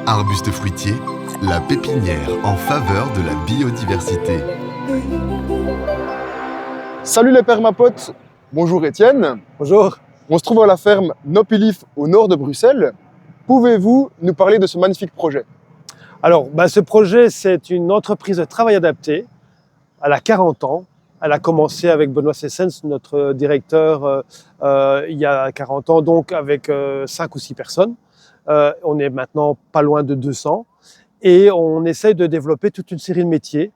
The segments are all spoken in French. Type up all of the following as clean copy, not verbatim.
Arbuste fruitier, la pépinière en faveur de la biodiversité. Salut les permapotes, bonjour Étienne. Bonjour. On se trouve à la ferme Nopilif au nord de Bruxelles. Pouvez-vous nous parler de ce magnifique projet? Alors, ce projet, c'est une entreprise de travail adapté. Elle a 40 ans. Elle a commencé avec Benoît Sessens, notre directeur, il y a 40 ans, donc avec 5 ou 6 personnes. On est maintenant pas loin de 200. Et on essaye de développer toute une série de métiers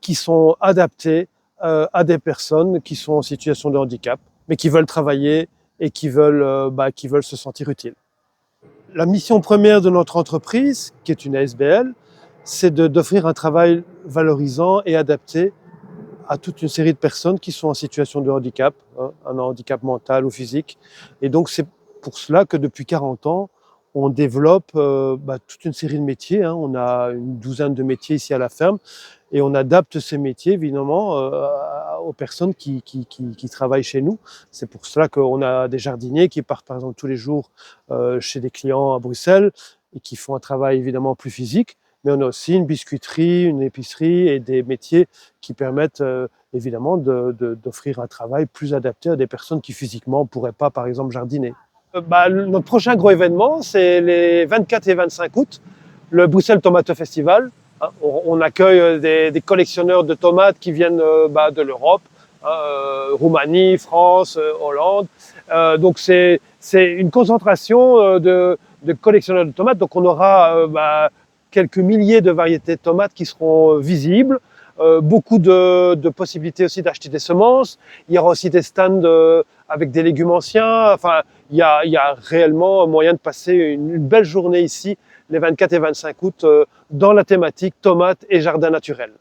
qui sont adaptés à des personnes qui sont en situation de handicap, mais qui veulent travailler et qui veulent se sentir utiles. La mission première de notre entreprise, qui est une ASBL, c'est d'offrir un travail valorisant et adapté à toute une série de personnes qui sont en situation de handicap, un handicap mental ou physique. Et donc c'est pour cela que depuis 40 ans, on développe toute une série de métiers. On a une douzaine de métiers ici à la ferme et on adapte ces métiers évidemment aux personnes qui travaillent chez nous. C'est pour cela qu'on a des jardiniers qui partent par exemple tous les jours chez des clients à Bruxelles et qui font un travail évidemment plus physique. Mais on a aussi une biscuiterie, une épicerie et des métiers qui permettent évidemment d'offrir un travail plus adapté à des personnes qui physiquement ne pourraient pas par exemple jardiner. Notre prochain gros événement, c'est les 24 et 25 août, le Bruxelles Tomato Festival. On accueille des collectionneurs de tomates qui viennent de l'Europe, Roumanie, France, Hollande. Donc c'est une concentration de collectionneurs de tomates. Donc on aura quelques milliers de variétés de tomates qui seront visibles. Beaucoup de possibilités aussi d'acheter des semences. Il y aura aussi des stands avec des légumes anciens. Enfin, il y a réellement moyen de passer une belle journée ici, les 24 et 25 août, dans la thématique tomates et jardin naturel.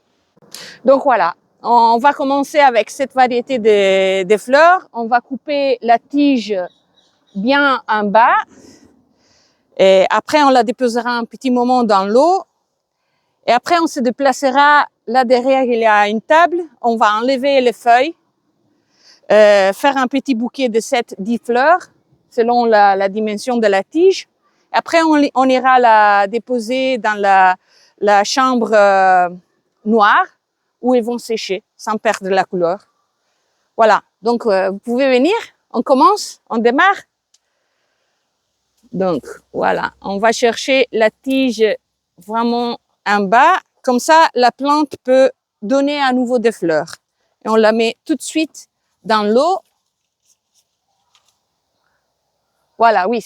Donc voilà, on va commencer avec cette variété de fleurs. On va couper la tige bien en bas. Et après, on la déposera un petit moment dans l'eau. Et après, on se déplacera. Là derrière, il y a une table. On va enlever les feuilles, faire un petit bouquet de 7-10 fleurs selon la dimension de la tige. Après, on ira la déposer dans la chambre noire où ils vont sécher sans perdre la couleur. Voilà. Donc, vous pouvez venir. On commence, on démarre. Donc, voilà. On va chercher la tige vraiment en bas. Comme ça, la plante peut donner à nouveau des fleurs. Et on la met tout de suite dans l'eau. Voilà, oui,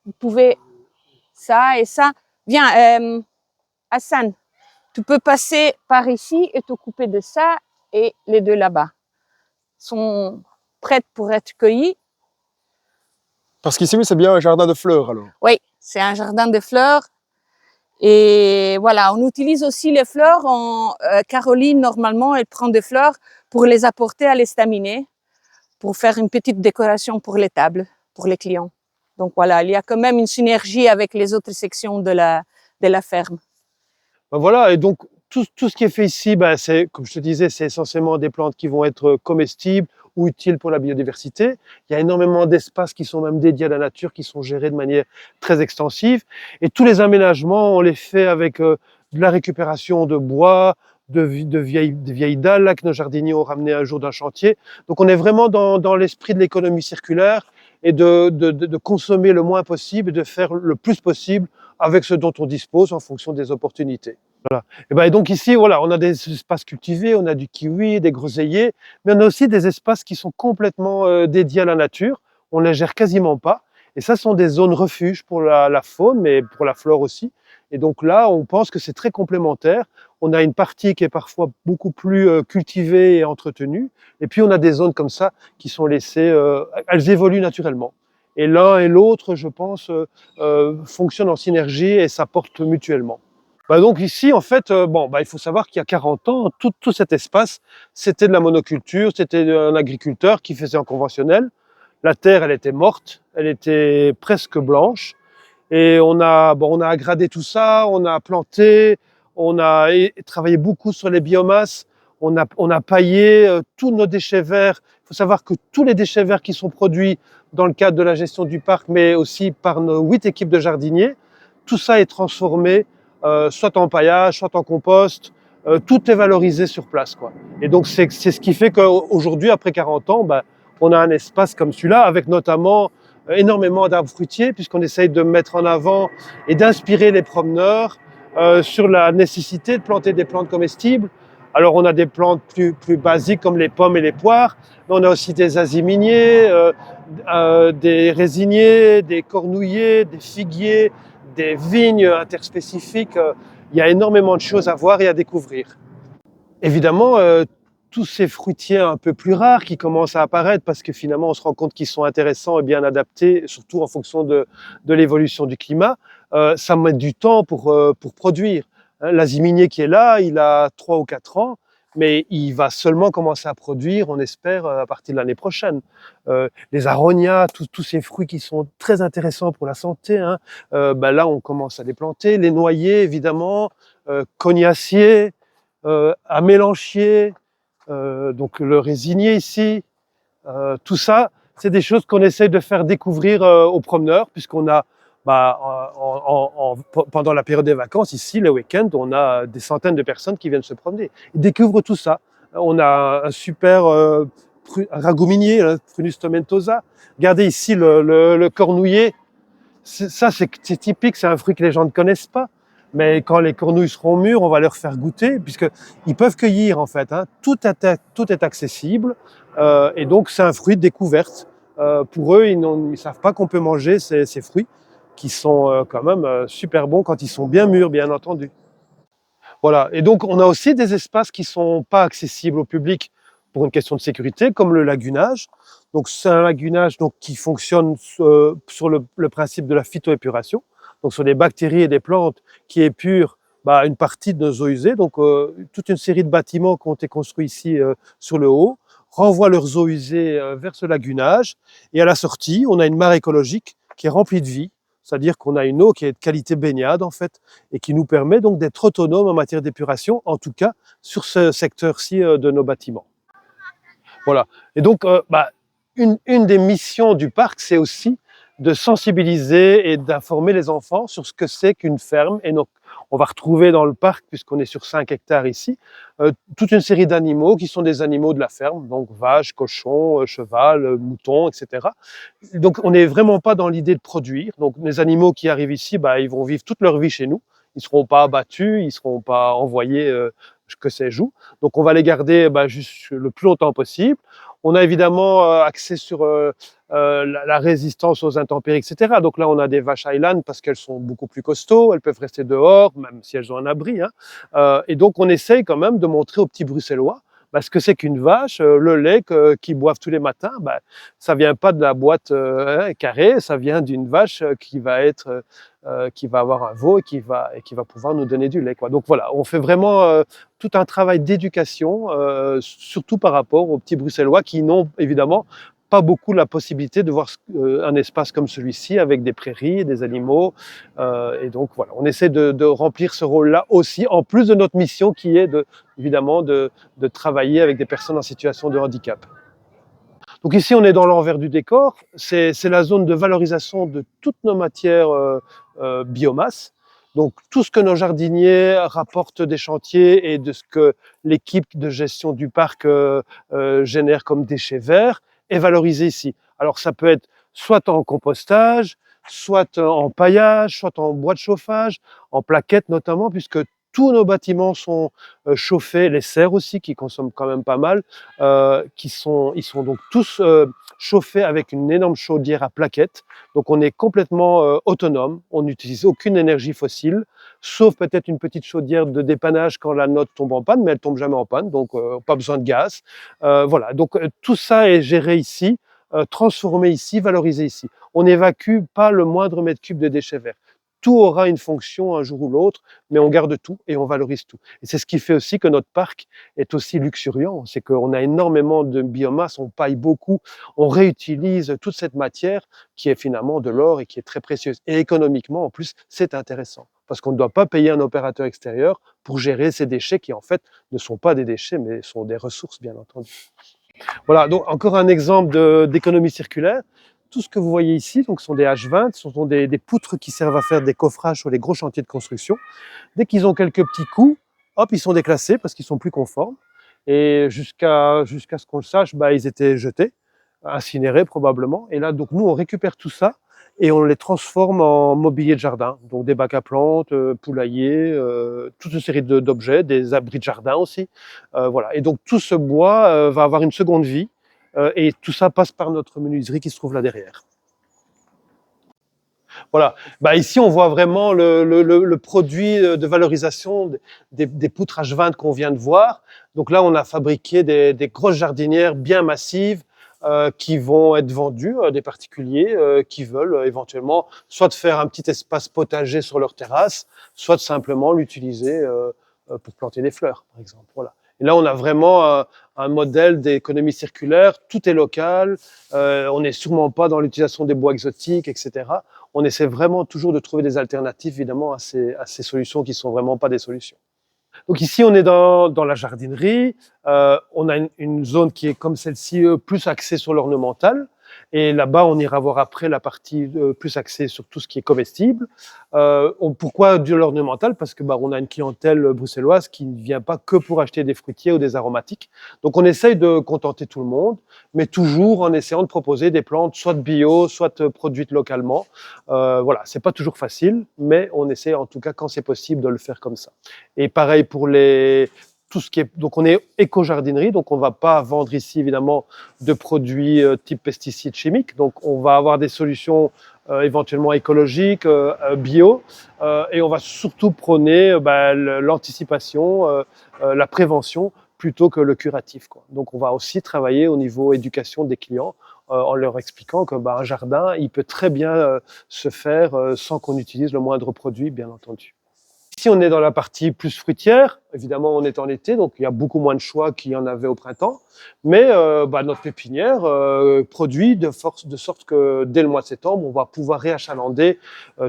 vous pouvez, ça et ça. Viens, Hassan, tu peux passer par ici et te couper de ça et les deux là-bas sont prêtes pour être cueillies. Parce qu'ici, oui, c'est bien un jardin de fleurs alors. Oui, c'est un jardin de fleurs. Et voilà, on utilise aussi les fleurs. Caroline, normalement, elle prend des fleurs pour les apporter à l'estaminet, pour faire une petite décoration pour les tables, pour les clients. Donc voilà, il y a quand même une synergie avec les autres sections de la ferme. Voilà, et donc tout ce qui est fait ici, c'est, comme je te disais, c'est essentiellement des plantes qui vont être comestibles ou utiles pour la biodiversité. Il y a énormément d'espaces qui sont même dédiés à la nature, qui sont gérés de manière très extensive. Et tous les aménagements, on les fait avec de la récupération de bois, de vieilles dalles là, que nos jardiniers ont ramené un jour d'un chantier. Donc on est vraiment dans l'esprit de l'économie circulaire et de consommer le moins possible et de faire le plus possible avec ce dont on dispose en fonction des opportunités. Voilà. Et donc ici, voilà, on a des espaces cultivés, on a du kiwi, des groseilliers, mais on a aussi des espaces qui sont complètement dédiés à la nature. On les gère quasiment pas. Et ça sont des zones refuges pour la faune, mais pour la flore aussi. Et donc là, on pense que c'est très complémentaire. On a une partie qui est parfois beaucoup plus cultivée et entretenue. Et puis on a des zones comme ça qui sont laissées, elles évoluent naturellement. Et l'un et l'autre, je pense, fonctionnent en synergie et s'apportent mutuellement. Donc ici, en fait, il faut savoir qu'il y a 40 ans, tout cet espace, c'était de la monoculture, c'était un agriculteur qui faisait en conventionnel. La terre, elle était morte, elle était presque blanche. Et on a agrandé tout ça, on a planté, on a travaillé beaucoup sur les biomasses, on a paillé tous nos déchets verts. Il faut savoir que tous les déchets verts qui sont produits dans le cadre de la gestion du parc, mais aussi par nos 8 équipes de jardiniers, tout ça est transformé, soit en paillage, soit en compost. Tout est valorisé sur place, quoi. Et donc, c'est ce qui fait qu'aujourd'hui, après 40 ans, on a un espace comme celui-là, avec notamment énormément d'arbres fruitiers, puisqu'on essaye de mettre en avant et d'inspirer les promeneurs sur la nécessité de planter des plantes comestibles. Alors, on a des plantes plus basiques comme les pommes et les poires, mais on a aussi des aziminiers, des résiniers, des cornouillers, des figuiers, des vignes interspécifiques. Il y a énormément de choses à voir et à découvrir. Évidemment, tous ces fruitiers un peu plus rares qui commencent à apparaître parce que finalement on se rend compte qu'ils sont intéressants et bien adaptés, surtout en fonction de l'évolution du climat, ça met du temps pour produire. L'aziminier qui est là, il a 3 ou 4 ans, mais il va seulement commencer à produire, on espère, à partir de l'année prochaine. Les aronias, tous ces fruits qui sont très intéressants pour la santé, hein, là on commence à les planter. Les noyers, évidemment, cognaciers, amélanchiers, donc le résinier ici, tout ça, c'est des choses qu'on essaie de faire découvrir aux promeneurs, puisqu'on a, pendant la période des vacances, ici, le week-end, on a des centaines de personnes qui viennent se promener. Ils découvrent tout ça. On a un super ragoût minier, Prunus tomentosa. Regardez ici le cornouiller. Ça, c'est typique, c'est un fruit que les gens ne connaissent pas. Mais quand les cornouilles seront mûres, on va leur faire goûter, puisqu'ils peuvent cueillir en fait. Hein. Tout est accessible, et donc c'est un fruit de découverte. Pour eux, ils ne savent pas qu'on peut manger ces fruits, qui sont quand même super bons quand ils sont bien mûrs, bien entendu. Voilà. Et donc on a aussi des espaces qui sont pas accessibles au public pour une question de sécurité, comme le lagunage. Donc c'est un lagunage qui fonctionne sur le principe de la phytoépuration. Donc sur des bactéries et des plantes qui épurent une partie de nos eaux usées. Donc toute une série de bâtiments qui ont été construits ici sur le haut renvoient leurs eaux usées vers ce lagunage. Et à la sortie, on a une mare écologique qui est remplie de vie, c'est-à-dire qu'on a une eau qui est de qualité baignade en fait, et qui nous permet donc d'être autonome en matière d'épuration, en tout cas sur ce secteur-ci de nos bâtiments. Voilà. Et donc une des missions du parc, c'est aussi de sensibiliser et d'informer les enfants sur ce que c'est qu'une ferme. Et donc, on va retrouver dans le parc, puisqu'on est sur 5 hectares ici, toute une série d'animaux qui sont des animaux de la ferme, donc vaches, cochons, cheval, moutons, etc. Donc, on n'est vraiment pas dans l'idée de produire. Donc, les animaux qui arrivent ici, ils vont vivre toute leur vie chez nous. Ils ne seront pas abattus, ils ne seront pas envoyés que sais-je où. Donc, on va les garder juste le plus longtemps possible. On a évidemment axé sur la résistance aux intempéries, etc. Donc là, on a des vaches Highland parce qu'elles sont beaucoup plus costauds, elles peuvent rester dehors, même si elles ont un abri. Hein. Et donc, on essaye quand même de montrer aux petits Bruxellois ce que c'est qu'une vache, le lait qu'ils boivent tous les matins. Ça vient pas de la boîte carrée, ça vient d'une vache qui va avoir un veau et qui va pouvoir nous donner du lait, quoi. Donc voilà, on fait vraiment tout un travail d'éducation, surtout par rapport aux petits Bruxellois qui n'ont évidemment pas beaucoup la possibilité de voir un espace comme celui-ci avec des prairies et des animaux. Et donc voilà, on essaie de remplir ce rôle-là aussi, en plus de notre mission qui est évidemment de travailler avec des personnes en situation de handicap. Donc ici, on est dans l'envers du décor. C'est la zone de valorisation de toutes nos matières biomasse. Donc tout ce que nos jardiniers rapportent des chantiers et de ce que l'équipe de gestion du parc génère comme déchets verts est valorisé ici. Alors ça peut être soit en compostage, soit en paillage, soit en bois de chauffage, en plaquettes notamment, puisque tous nos bâtiments sont chauffés, les serres aussi, qui consomment quand même pas mal, ils sont donc tous chauffés avec une énorme chaudière à plaquettes. Donc on est complètement autonome, on n'utilise aucune énergie fossile, sauf peut-être une petite chaudière de dépannage quand la note tombe en panne, mais elle tombe jamais en panne, donc pas besoin de gaz. Voilà, donc tout ça est géré ici, transformé ici, valorisé ici. On n'évacue pas le moindre mètre cube de déchets verts. Tout aura une fonction un jour ou l'autre, mais on garde tout et on valorise tout. Et c'est ce qui fait aussi que notre parc est aussi luxuriant, c'est qu'on a énormément de biomasse, on paille beaucoup, on réutilise toute cette matière qui est finalement de l'or et qui est très précieuse. Et économiquement, en plus, c'est intéressant, parce qu'on ne doit pas payer un opérateur extérieur pour gérer ces déchets qui, en fait, ne sont pas des déchets, mais sont des ressources, bien entendu. Voilà, donc encore un exemple d'économie circulaire. tout ce que vous voyez ici, donc, sont des H20, ce sont des poutres qui servent à faire des coffrages sur les gros chantiers de construction. Dès qu'ils ont quelques petits coups, hop, ils sont déclassés parce qu'ils sont plus conformes. Et jusqu'à ce qu'on le sache, ils étaient jetés, incinérés probablement. Et là, donc nous, on récupère tout ça et on les transforme en mobilier de jardin. Donc des bacs à plantes, poulaillers, toute une série d'objets, des abris de jardin aussi. Voilà. Et donc tout ce bois va avoir une seconde vie et tout ça passe par notre menuiserie qui se trouve là derrière. Voilà. Ici, on voit vraiment le produit de valorisation des poutres H20 qu'on vient de voir. Donc là, on a fabriqué des grosses jardinières bien massives qui vont être vendues à des particuliers qui veulent éventuellement soit de faire un petit espace potager sur leur terrasse, soit de simplement l'utiliser pour planter des fleurs, par exemple. Voilà. Et là, on a vraiment un modèle d'économie circulaire. Tout est local. On n'est sûrement pas dans l'utilisation des bois exotiques, etc. On essaie vraiment toujours de trouver des alternatives, évidemment, à ces solutions qui sont vraiment pas des solutions. Donc ici, on est dans la jardinerie. On a une zone qui est comme celle-ci, plus axée sur l'ornemental. Et là-bas, on ira voir après la partie plus axée sur tout ce qui est comestible. Pourquoi de l'ornemental? Parce que on a une clientèle bruxelloise qui ne vient pas que pour acheter des fruitiers ou des aromatiques. Donc on essaye de contenter tout le monde, mais toujours en essayant de proposer des plantes soit bio, soit produites localement. Voilà, c'est pas toujours facile, mais on essaie en tout cas quand c'est possible de le faire comme ça. Et pareil pour tout ce qui est, donc on est éco-jardinerie, donc on va pas vendre ici évidemment de produits type pesticides chimiques, donc on va avoir des solutions éventuellement écologiques, bio, et on va surtout prôner l'anticipation, la prévention plutôt que le curatif, quoi. Donc on va aussi travailler au niveau éducation des clients en leur expliquant que un jardin, il peut très bien se faire sans qu'on utilise le moindre produit, bien entendu. Ici, on est dans la partie plus fruitière. Évidemment, on est en été, donc il y a beaucoup moins de choix qu'il y en avait au printemps. Mais notre pépinière produit de sorte que dès le mois de septembre, on va pouvoir réachalander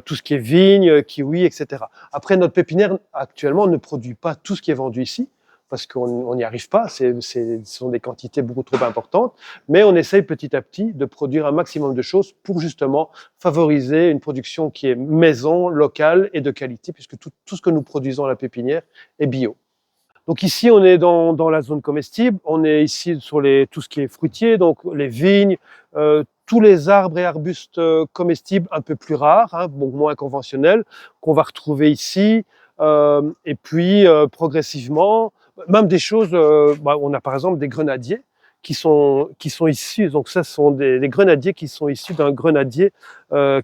tout ce qui est vigne, kiwi, etc. Après, notre pépinière, actuellement, ne produit pas tout ce qui est vendu ici, parce qu'on n'y arrive pas, ce sont des quantités beaucoup trop importantes, mais on essaye petit à petit de produire un maximum de choses pour justement favoriser une production qui est maison, locale et de qualité, puisque tout ce que nous produisons à la pépinière est bio. Donc ici, on est dans la zone comestible, on est ici sur tout ce qui est fruitier, donc les vignes, tous les arbres et arbustes comestibles un peu plus rares, moins conventionnels, qu'on va retrouver ici, et puis progressivement, même des choses, on a par exemple des grenadiers qui sont issus, donc ça ce sont des grenadiers qui sont issus d'un grenadier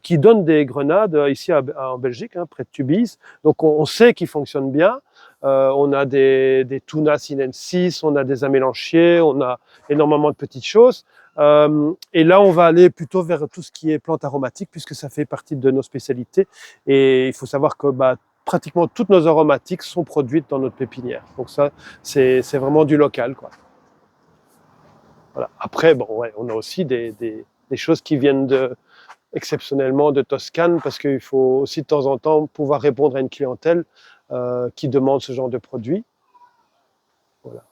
qui donne des grenades ici en Belgique, près de Tubize. Donc on sait qu'ils fonctionnent bien. On a des Tuna sinensis, on a des amélanchiers, on a énormément de petites choses. Et là, on va aller plutôt vers tout ce qui est plantes aromatiques, puisque ça fait partie de nos spécialités. Et il faut savoir que pratiquement toutes nos aromatiques sont produites dans notre pépinière. Donc ça, c'est vraiment du local, quoi. Voilà. Après, on a aussi des choses qui viennent exceptionnellement de Toscane, parce qu'il faut aussi de temps en temps pouvoir répondre à une clientèle qui demande ce genre de produits. Voilà.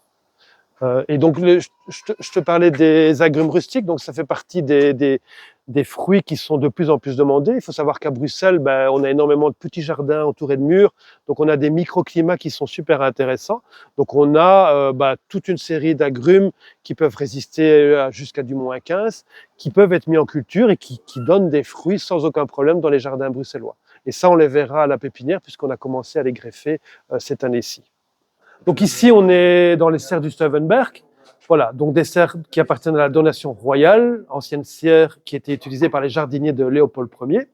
Et donc, je te parlais des agrumes rustiques, donc ça fait partie des fruits qui sont de plus en plus demandés. Il faut savoir qu'à Bruxelles, on a énormément de petits jardins entourés de murs, donc on a des microclimats qui sont super intéressants. Donc on a toute une série d'agrumes qui peuvent résister jusqu'à du -15, qui peuvent être mis en culture et qui donnent des fruits sans aucun problème dans les jardins bruxellois. Et ça, on les verra à la pépinière puisqu'on a commencé à les greffer cette année-ci. Donc ici, on est dans les serres du Stuivenberg. Voilà, donc des serres qui appartiennent à la donation royale, ancienne serre qui était utilisée par les jardiniers de Léopold Ier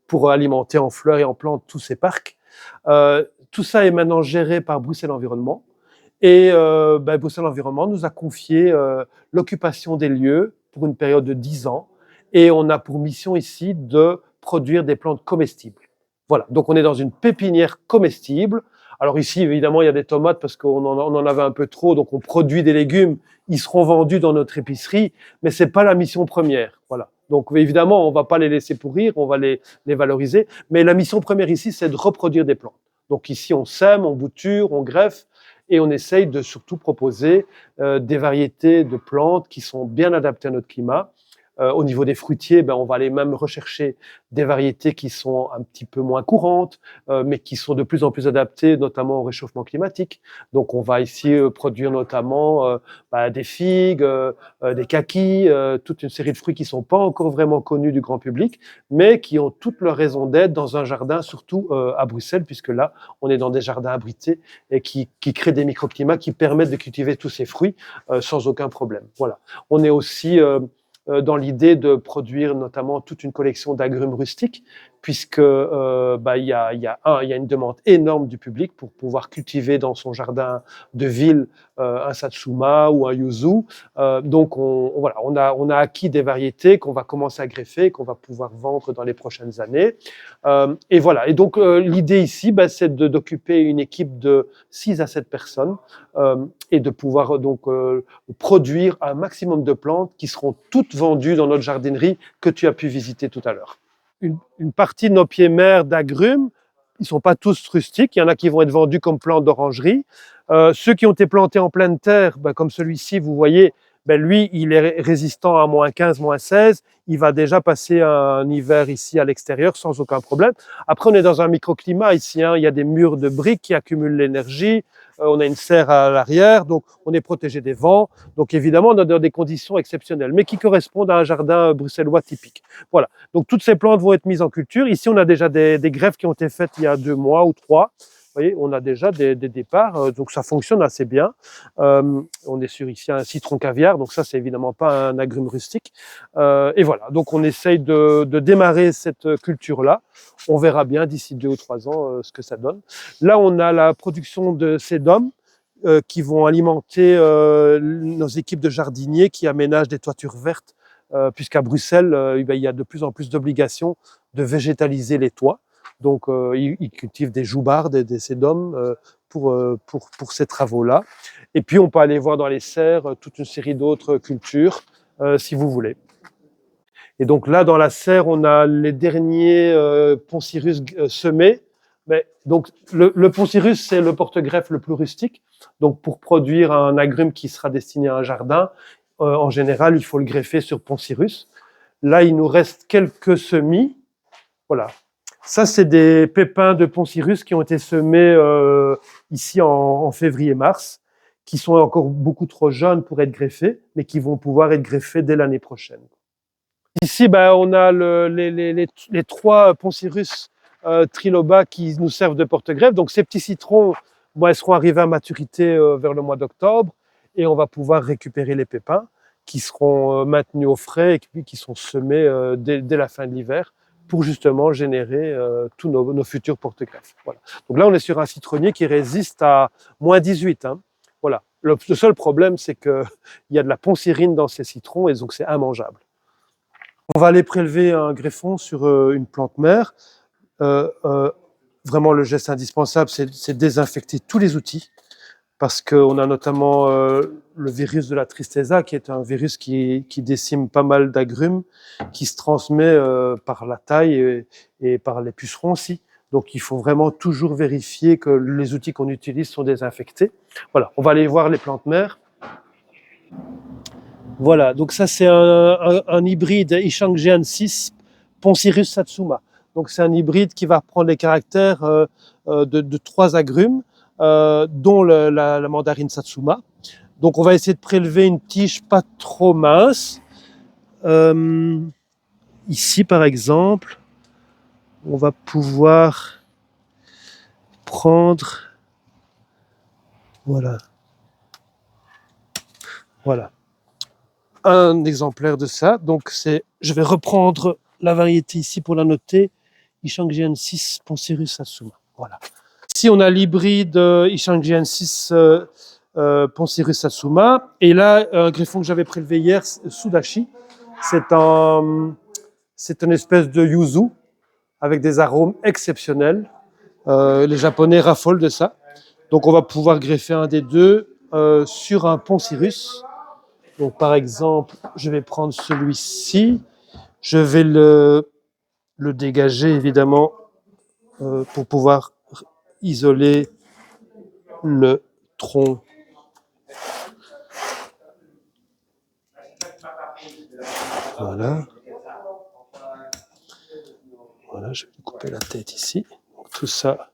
pour alimenter en fleurs et en plantes tous ces parcs. Tout ça est maintenant géré par Bruxelles Environnement. Et Bruxelles Environnement nous a confié l'occupation des lieux pour une période de 10 ans. Et on a pour mission ici de produire des plantes comestibles. Voilà, donc on est dans une pépinière comestible. Alors ici, évidemment, il y a des tomates parce qu'on en avait un peu trop, donc on produit des légumes. Ils seront vendus dans notre épicerie, mais c'est pas la mission première. Voilà. Donc évidemment, on va pas les laisser pourrir, on va les valoriser. Mais la mission première ici, c'est de reproduire des plantes. Donc ici, on sème, on bouture, on greffe, et on essaye de surtout proposer des variétés de plantes qui sont bien adaptées à notre climat, Au niveau des fruitiers, on va aller même rechercher des variétés qui sont un petit peu moins courantes, mais qui sont de plus en plus adaptées, notamment au réchauffement climatique. Donc, on va ici produire notamment des figues, des kakis, toute une série de fruits qui sont pas encore vraiment connus du grand public, mais qui ont toute leur raison d'être dans un jardin, surtout à Bruxelles, puisque là, on est dans des jardins abrités et qui créent des microclimats qui permettent de cultiver tous ces fruits sans aucun problème. Voilà. On est aussi dans l'idée de produire notamment toute une collection d'agrumes rustiques, puisque il y a une demande énorme du public pour pouvoir cultiver dans son jardin de ville un satsuma ou un yuzu. Donc on a acquis des variétés qu'on va commencer à greffer, qu'on va pouvoir vendre dans les prochaines années. Et voilà. Et donc l'idée ici, c'est d'occuper une équipe de 6 à 7 personnes et de pouvoir donc produire un maximum de plantes qui seront toutes vendues dans notre jardinerie que tu as pu visiter tout à l'heure. Une partie de nos pieds-mers d'agrumes, ils sont pas tous rustiques, il y en a qui vont être vendus comme plantes d'orangerie. Ceux qui ont été plantés en pleine terre, comme celui-ci, vous voyez, lui, il est résistant à -15, -16. Il va déjà passer un hiver ici à l'extérieur sans aucun problème. Après, on est dans un microclimat ici. Il y a des murs de briques qui accumulent l'énergie. On a une serre à l'arrière, donc on est protégé des vents. Donc évidemment, on est dans des conditions exceptionnelles, mais qui correspondent à un jardin bruxellois typique. Voilà. Donc toutes ces plantes vont être mises en culture. Ici, on a déjà des greffes qui ont été faites il y a 2 mois ou 3. Vous voyez, on a déjà des départs, donc ça fonctionne assez bien. On est sur ici un citron caviar, donc ça c'est évidemment pas un agrume rustique. Et voilà, donc on essaye de démarrer cette culture-là. On verra bien d'ici 2 ou 3 ans ce que ça donne. Là, on a la production de sédum qui vont alimenter nos équipes de jardiniers qui aménagent des toitures vertes, puisqu'à Bruxelles, il y a de plus en plus d'obligations de végétaliser les toits. Donc, ils cultivent des joubardes et des sédums pour ces travaux-là. Et puis, on peut aller voir dans les serres toute une série d'autres cultures, si vous voulez. Et donc là, dans la serre, on a les derniers poncirus semés. Donc, le poncirus, c'est le porte-greffe le plus rustique. Donc, pour produire un agrume qui sera destiné à un jardin, en général, il faut le greffer sur poncirus. Là, il nous reste quelques semis. Voilà. Ça, c'est des pépins de poncirus qui ont été semés ici en février-mars, qui sont encore beaucoup trop jeunes pour être greffés, mais qui vont pouvoir être greffés dès l'année prochaine. Ici, on a les 3 poncirus triloba qui nous servent de porte-greffe. Donc, ces petits citrons, elles seront arrivés à maturité vers le mois d'octobre, et on va pouvoir récupérer les pépins qui seront maintenus au frais et puis qui sont semés dès la fin de l'hiver, pour justement générer tous nos futurs porte-greffes. Voilà. Donc là, on est sur un citronnier qui résiste à -18. Voilà. Le seul problème, c'est qu'il y a de la poncirine dans ces citrons et donc c'est immangeable. On va aller prélever un greffon sur une plante mère. Vraiment, le geste indispensable, c'est désinfecter tous les outils, parce qu'on a notamment le virus de la tristeza, qui est un virus qui décime pas mal d'agrumes, qui se transmet par la taille et par les pucerons aussi. Donc il faut vraiment toujours vérifier que les outils qu'on utilise sont désinfectés. Voilà, on va aller voir les plantes mères. Voilà, donc ça c'est un hybride Ishangjian6 Poncirus satsuma. Donc c'est un hybride qui va prendre les caractères de 3 agrumes, dont la mandarine satsuma. Donc on va essayer de prélever une tige pas trop mince. Ici par exemple, on va pouvoir prendre, voilà, un exemplaire de ça. Donc je vais reprendre la variété ici pour la noter, Ishangjian6 Poncirus satsuma. Voilà. Ici, on a l'hybride Ishangjian6 Poncirus satsuma. Et là, un greffon que j'avais prélevé hier, Sudashi. C'est une espèce de yuzu avec des arômes exceptionnels. Les Japonais raffolent de ça. Donc, on va pouvoir greffer un des deux sur un poncirus. Donc, par exemple, je vais prendre celui-ci. Je vais le dégager, évidemment, pour pouvoir isoler le tronc. Voilà. Voilà, je vais couper la tête ici. Donc, tout ça,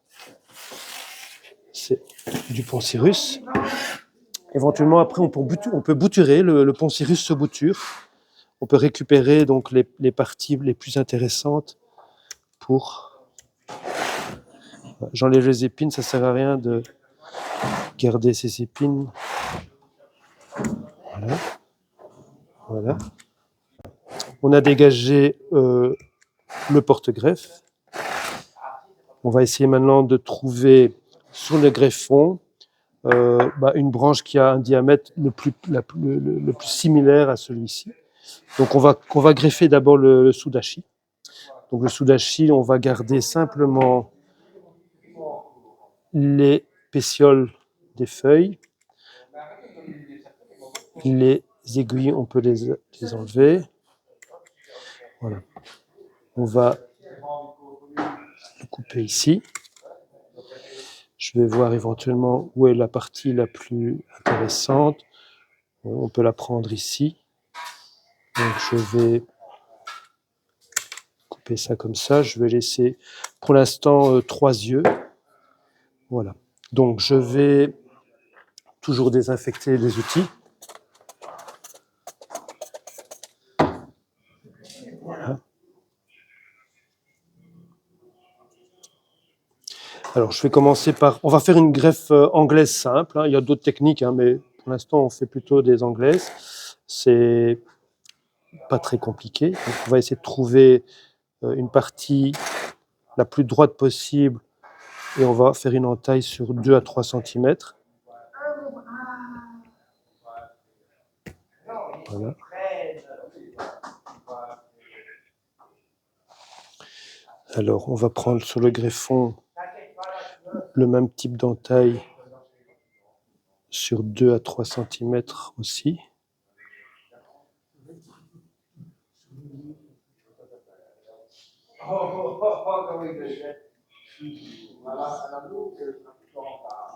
c'est du Poncirus. Éventuellement, après, on peut bouturer. Le Poncirus se bouture. On peut récupérer donc les parties les plus intéressantes pour... J'enlève les épines, ça ne sert à rien de garder ces épines. Voilà. Voilà. On a dégagé le porte-greffe. On va essayer maintenant de trouver sur le greffon une branche qui a un diamètre le plus similaire à celui-ci. Donc on va greffer d'abord le sudachi. Donc le sudachi, on va garder simplement les pétioles des feuilles. Les aiguilles, on peut les enlever. Voilà. On va le couper ici. Je vais voir éventuellement où est la partie la plus intéressante. On peut la prendre ici. Donc je vais couper ça comme ça. Je vais laisser pour l'instant 3 yeux. Voilà. Donc je vais toujours désinfecter les outils. Voilà. Alors je vais commencer par... On va faire une greffe anglaise simple. Il y a d'autres techniques, mais pour l'instant on fait plutôt des anglaises. C'est pas très compliqué. Donc, on va essayer de trouver une partie la plus droite possible et on va faire une entaille sur 2 à 3 cm. Voilà. Alors, on va prendre sur le greffon le même type d'entaille sur 2 à 3 cm aussi.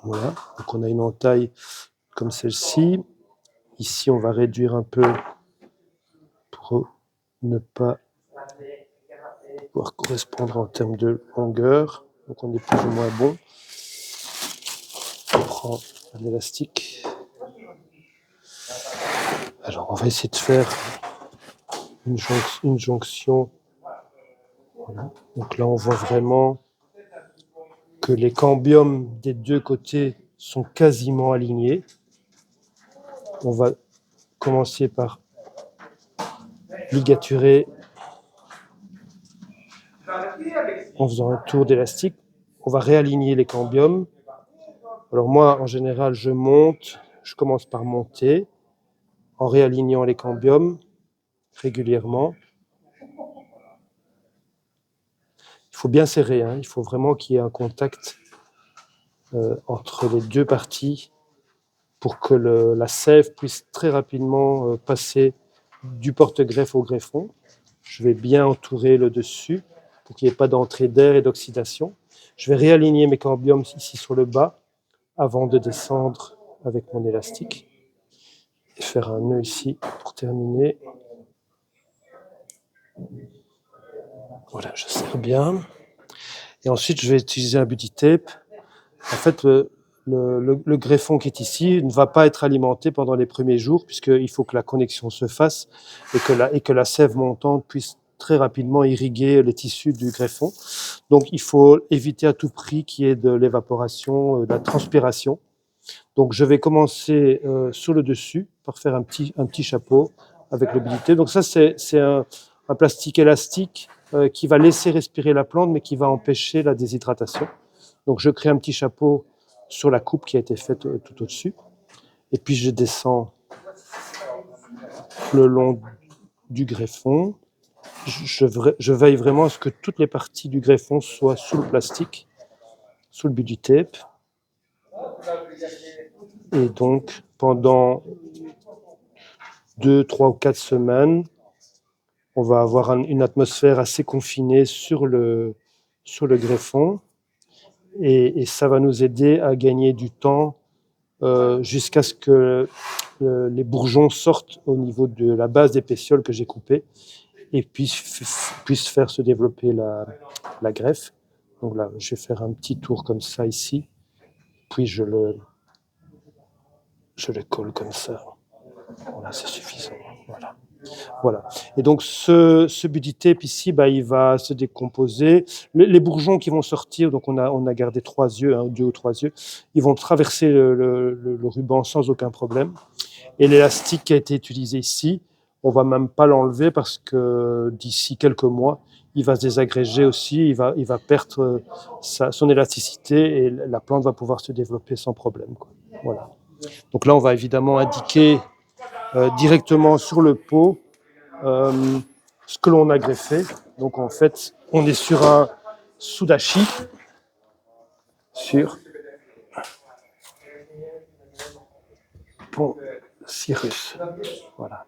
Voilà, donc on a une entaille comme celle-ci. Ici, on va réduire un peu pour ne pas pouvoir correspondre en termes de longueur. Donc on est plus ou moins bon. On prend un élastique. Alors on va essayer de faire une jonction. Voilà. Donc là on voit vraiment que les cambiums des deux côtés sont quasiment alignés. On va commencer par ligaturer en faisant un tour d'élastique. On va réaligner les cambiums. Alors moi, en général, je commence par monter en réalignant les cambiums régulièrement. Il faut bien serrer, il faut vraiment qu'il y ait un contact entre les deux parties pour que la sève puisse très rapidement passer du porte-greffe au greffon. Je vais bien entourer le dessus pour qu'il n'y ait pas d'entrée d'air et d'oxydation. Je vais réaligner mes cambiums ici sur le bas avant de descendre avec mon élastique et faire un nœud ici pour terminer. Voilà, je serre bien. Et ensuite, je vais utiliser un buddy tape. En fait, le greffon qui est ici ne va pas être alimenté pendant les premiers jours puisqu'il faut que la connexion se fasse et que la sève montante puisse très rapidement irriguer les tissus du greffon. Donc, il faut éviter à tout prix qu'il y ait de l'évaporation, de la transpiration. Donc, je vais commencer sur le dessus par faire un petit chapeau avec le buddy tape. Donc ça, c'est un plastique élastique qui va laisser respirer la plante, mais qui va empêcher la déshydratation. Donc, je crée un petit chapeau sur la coupe qui a été faite tout au-dessus. Et puis, je descends le long du greffon. Je veille vraiment à ce que toutes les parties du greffon soient sous le plastique, sous le buddy tape. Et donc, pendant 2, 3 ou 4 semaines, on va avoir une atmosphère assez confinée sur le greffon. Et ça va nous aider à gagner du temps jusqu'à ce que les bourgeons sortent au niveau de la base des pétioles que j'ai coupées et puissent faire se développer la greffe. Donc là, je vais faire un petit tour comme ça ici, puis je le colle comme ça. Voilà, c'est suffisant. Voilà. Et donc ce Buddy Tape ici, il va se décomposer. Les bourgeons qui vont sortir, donc on a gardé 3 yeux, 2 ou 3 yeux, ils vont traverser le ruban sans aucun problème. Et l'élastique qui a été utilisé ici, on va même pas l'enlever parce que d'ici quelques mois, il va se désagréger aussi, il va perdre son élasticité et la plante va pouvoir se développer sans problème, quoi. Voilà. Donc là, on va évidemment indiquer directement sur le pot ce que l'on a greffé. Donc en fait, on est sur un Sudachi, sur pont Cyrus. Voilà.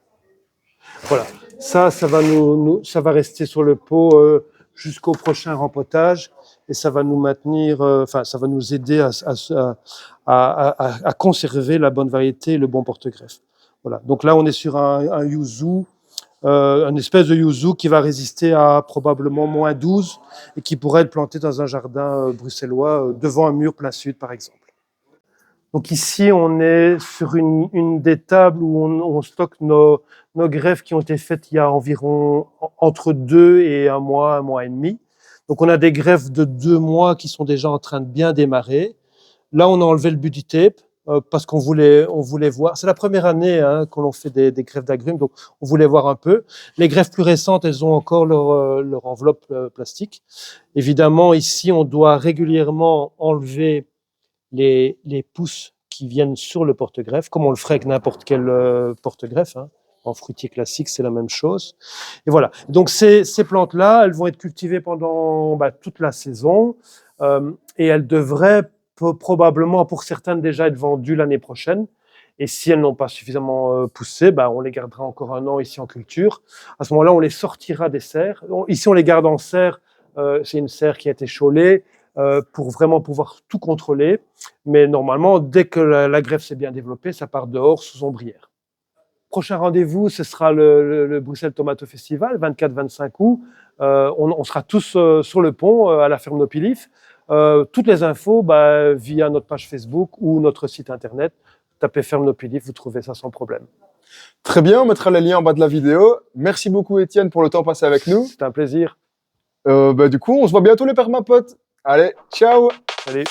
Ça va rester sur le pot jusqu'au prochain rempotage et ça va nous maintenir, ça va nous aider à conserver la bonne variété et le bon porte-greffe. Voilà. Donc là, on est sur un yuzu, une espèce de yuzu qui va résister à probablement -12 et qui pourrait être planté dans un jardin bruxellois devant un mur plein sud, par exemple. Donc ici, on est sur une des tables où on stocke nos greffes qui ont été faites il y a environ entre 2 et 1 mois et demi. Donc on a des greffes de 2 mois qui sont déjà en train de bien démarrer. Là, on a enlevé le Buddy Tape parce qu'on voulait voir. C'est la première année que l'on fait des greffes d'agrumes, donc on voulait voir un peu. Les greffes plus récentes, elles ont encore leur enveloppe plastique. Évidemment, ici, on doit régulièrement enlever les pousses qui viennent sur le porte-greffe, comme on le ferait avec n'importe quel porte-greffe. En fruitier classique, c'est la même chose. Et voilà. Donc ces plantes-là, elles vont être cultivées pendant toute la saison et elles devraient probablement, pour certaines, déjà être vendues l'année prochaine. Et si elles n'ont pas suffisamment poussé, on les gardera encore 1 an ici en culture. À ce moment-là, on les sortira des serres. Ici, on les garde en serre. C'est une serre qui a été chaulée pour vraiment pouvoir tout contrôler. Mais normalement, dès que la greffe s'est bien développée, ça part dehors sous ombrière. Prochain rendez-vous, ce sera le Bruxelles Tomato Festival, 24-25 août. On sera tous sur le pont à la ferme Nopilif. Toutes les infos via notre page Facebook ou notre site internet. Tapez ferme Nopilif, vous trouvez ça sans problème. Très bien, on mettra les liens en bas de la vidéo. Merci beaucoup Étienne pour le temps passé avec nous. C'était un plaisir. Du coup, on se voit bientôt les permapotes. Allez, ciao. Salut.